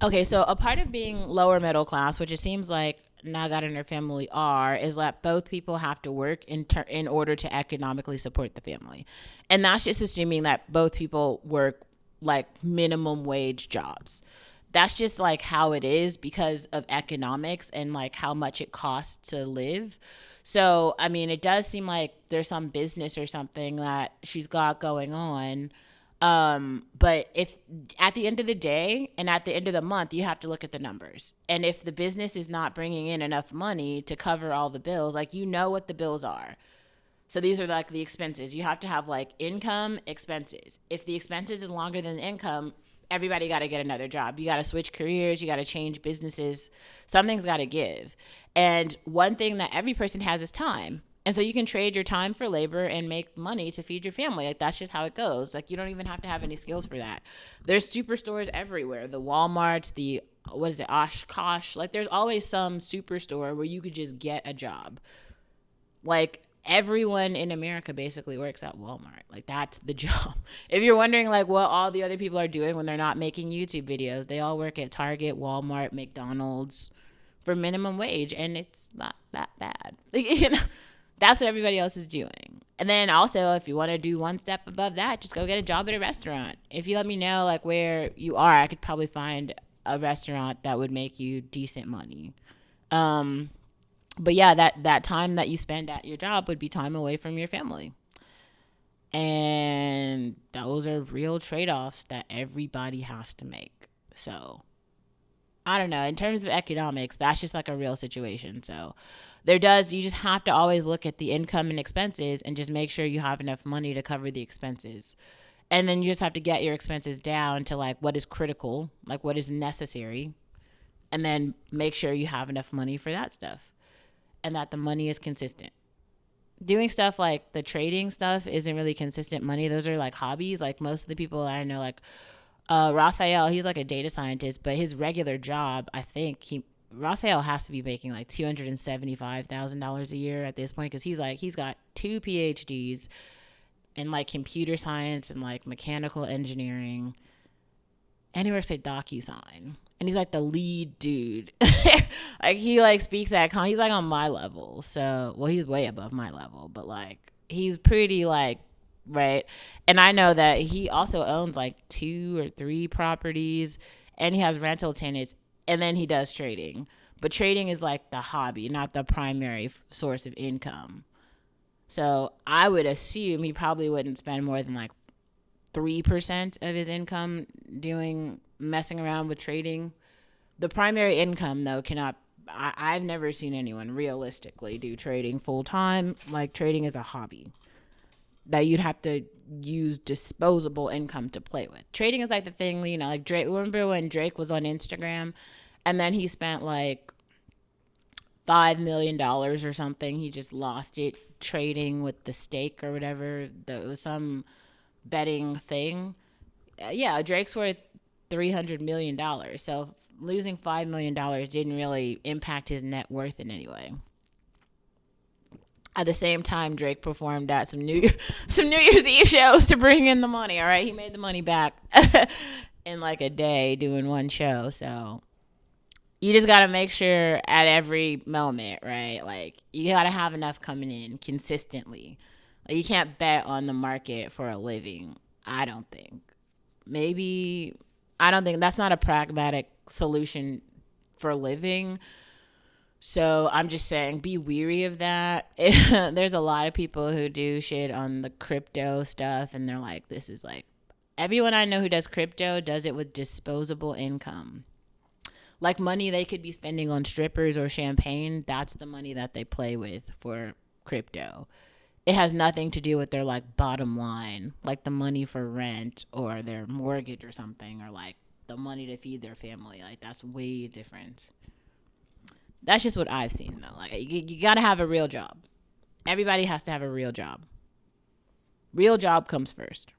Okay, so a part of being lower middle class, which it seems like Nagat and her family are, is that both people have to work in order to economically support the family, and that's just assuming that both people work like minimum wage jobs. That's just like how it is because of economics and like how much it costs to live. So, I mean, it does seem like there's some business or something that she's got going on. But if at the end of the day and at the end of the month, you have to look at the numbers. And if the business is not bringing in enough money to cover all the bills, like you know what the bills are. So these are like the expenses. You have to have like income, expenses. If the expenses is longer than the income, everybody got to get another job. You got to switch careers, you got to change businesses. Something's got to give. And one thing that every person has is time. And so you can trade your time for labor and make money to feed your family. Like that's just how it goes. Like you don't even have to have any skills for that. There's superstores everywhere. The Walmarts, the what is it, Oshkosh. Like there's always some superstore where you could just get a job. Like everyone in America basically works at Walmart. Like that's the job. If you're wondering like what all the other people are doing when they're not making YouTube videos, they all work at Target, Walmart, McDonald's for minimum wage, and it's not that bad. Like, that's what everybody else is doing. And then also, if you want to do one step above that, just go get a job at a restaurant. If you let me know like where you are, I could probably find a restaurant that would make you decent money. Um, but yeah, that time that you spend at your job would be time away from your family. And those are real trade-offs that everybody has to make. So, I don't know. In terms of economics, that's just like a real situation. So, you just have to always look at the income and expenses and just make sure you have enough money to cover the expenses. And then you just have to get your expenses down to like what is critical, like what is necessary, and then make sure you have enough money for that stuff and that the money is consistent. Doing stuff like the trading stuff isn't really consistent money. Those are like hobbies. Like most of the people I know, like Raphael, he's like a data scientist, but his regular job, I think Raphael has to be making like $275,000 a year at this point because he's got two PhDs in like computer science and like mechanical engineering, and he works at DocuSign. And he's like the lead dude. Like he like speaks at he's like on my level. So well he's way above my level, but like he's pretty like right. And I know that he also owns like two or three properties and he has rental tenants and then he does trading. But trading is like the hobby, not the primary source of income. So I would assume he probably wouldn't spend more than like 3% of his income doing messing around with trading. The primary income though cannot I've never seen anyone realistically do trading full time. Like trading is a hobby that you'd have to use disposable income to play with. Trading is like the thing, you know, like Drake. Remember when Drake was on Instagram and then he spent like $5 million or something. He just lost it trading with the stake or whatever. There was some betting thing. Yeah, Drake's worth $300 million. So losing $5 million didn't really impact his net worth in any way. At the same time, Drake performed at some New Year's Eve shows to bring in the money. All right, he made the money back in like a day doing one show. So you just got to make sure at every moment, right? Like you got to have enough coming in consistently. Like, you can't bet on the market for a living. I don't think. Maybe I don't think that's not a pragmatic solution for living. So I'm just saying, be weary of that. There's a lot of people who do shit on the crypto stuff, and they're like, this is like, everyone I know who does crypto does it with disposable income. Like money they could be spending on strippers or champagne, that's the money that they play with for crypto. It has nothing to do with their like bottom line, like the money for rent or their mortgage or something, or like the money to feed their family. Like that's way different. That's just what I've seen though. Like you got to have a real job. Everybody has to have a real job. Real job comes first.